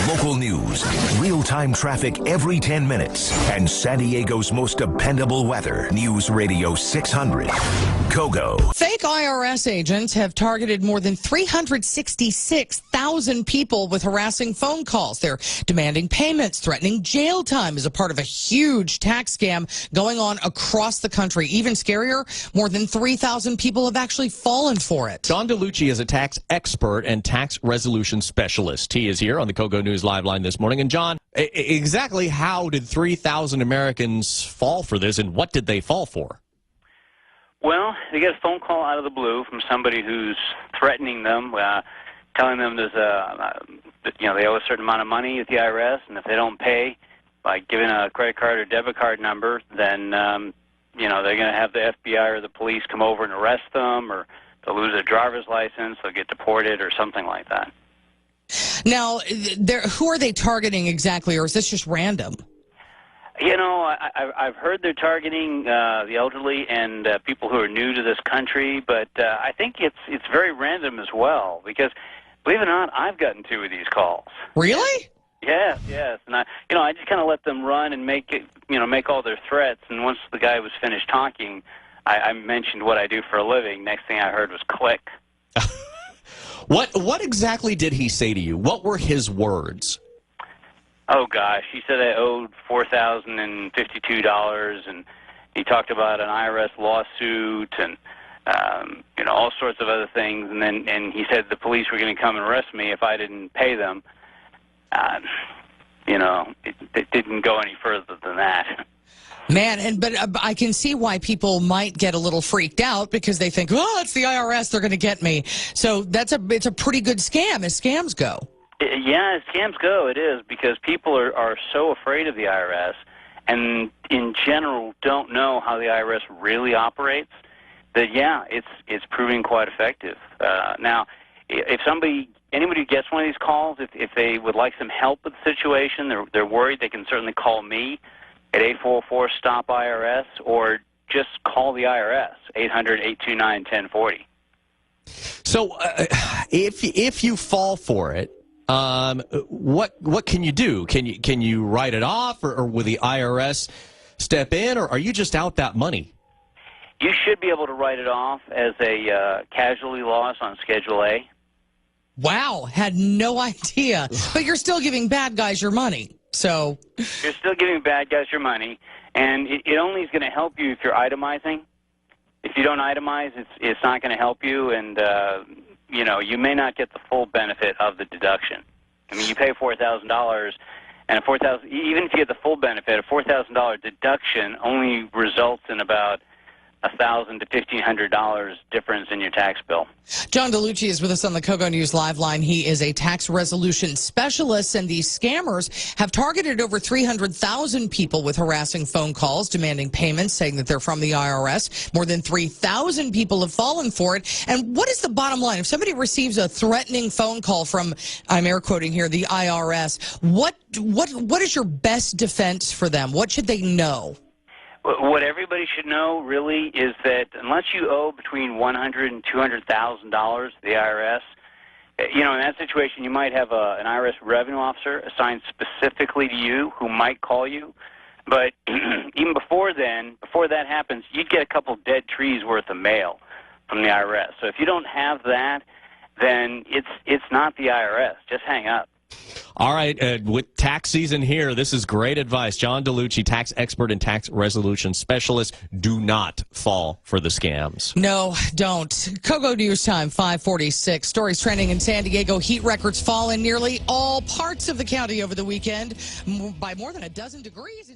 Local news, real-time traffic every 10 minutes, and San Diego's most dependable weather. News Radio 600. Kogo. Fake IRS agents have targeted more than 366,000 people with harassing phone calls. They're demanding payments, threatening jail time as a part of a huge tax scam going on across the country. Even scarier, more than 3,000 people have actually fallen for it. John DiLucci is a tax expert and tax resolution specialist. He is here on the Kogo News Live line this morning. And John, exactly how did 3,000 Americans fall for this, and what did they fall for? Well, they get a phone call out of the blue from somebody who's threatening them, telling them they owe a certain amount of money at the IRS, and if they don't pay by giving a credit card or debit card number, then they're going to have the FBI or the police come over and arrest them, or they'll lose their driver's license, they'll get deported, or something like that. Now, who are they targeting exactly, or is this just random? I've heard they're targeting the elderly and people who are new to this country, but I think it's very random as well, because believe it or not, I've gotten two of these calls. Really? Yes, and I just kind of let them run and make all their threats, and once the guy was finished talking, I mentioned what I do for a living. Next thing I heard was click. What exactly did he say to you? What were his words? Oh, gosh. He said I owed $4,052, and he talked about an IRS lawsuit and, all sorts of other things. And he said the police were going to come and arrest me if I didn't pay them. It didn't go any further than that. Man, but I can see why people might get a little freaked out, because they think, oh, it's the IRS, they're going to get me. So it's a pretty good scam as scams go. Yeah, as scams go, it is, because people are so afraid of the IRS and in general don't know how the IRS really operates that, yeah, it's proving quite effective. Now, if anybody who gets one of these calls, if they would like some help with the situation, they're worried, they can certainly call me at 844-STOP-IRS, or just call the IRS, 800-829-1040. So if you fall for it, what can you do? Can you write it off, or will the IRS step in, or are you just out that money? You should be able to write it off as a casualty loss on Schedule A. Wow, had no idea. But you're still giving bad guys your money. So you're still giving bad guys your money, and it only is going to help you if you're itemizing. If you don't itemize, it's not going to help you, and you may not get the full benefit of the deduction. I mean, you pay $4,000, and even if you get the full benefit, a $4,000 deduction only results in about $1,000 to $1,500 difference in your tax bill. John DiLucci is with us on the Kogo News Live line. He is a tax resolution specialist, and these scammers have targeted over 300,000 people with harassing phone calls, demanding payments, saying that they're from the IRS. More than 3,000 people have fallen for it. And what is the bottom line? If somebody receives a threatening phone call from, I'm air quoting here, the IRS, what is your best defense for them? What should they know? What everybody should know, really, is that unless you owe between $100,000 and $200,000 to the IRS, in that situation, you might have an IRS revenue officer assigned specifically to you who might call you. But even before that happens, you'd get a couple dead trees worth of mail from the IRS. So if you don't have that, then it's not the IRS. Just hang up. All right, with tax season here, this is great advice. John DiLucci, tax expert and tax resolution specialist. Do not fall for the scams. No, don't. Kogo News Time, 5:46. Stories trending in San Diego. Heat records fall in nearly all parts of the county over the weekend by more than a dozen degrees.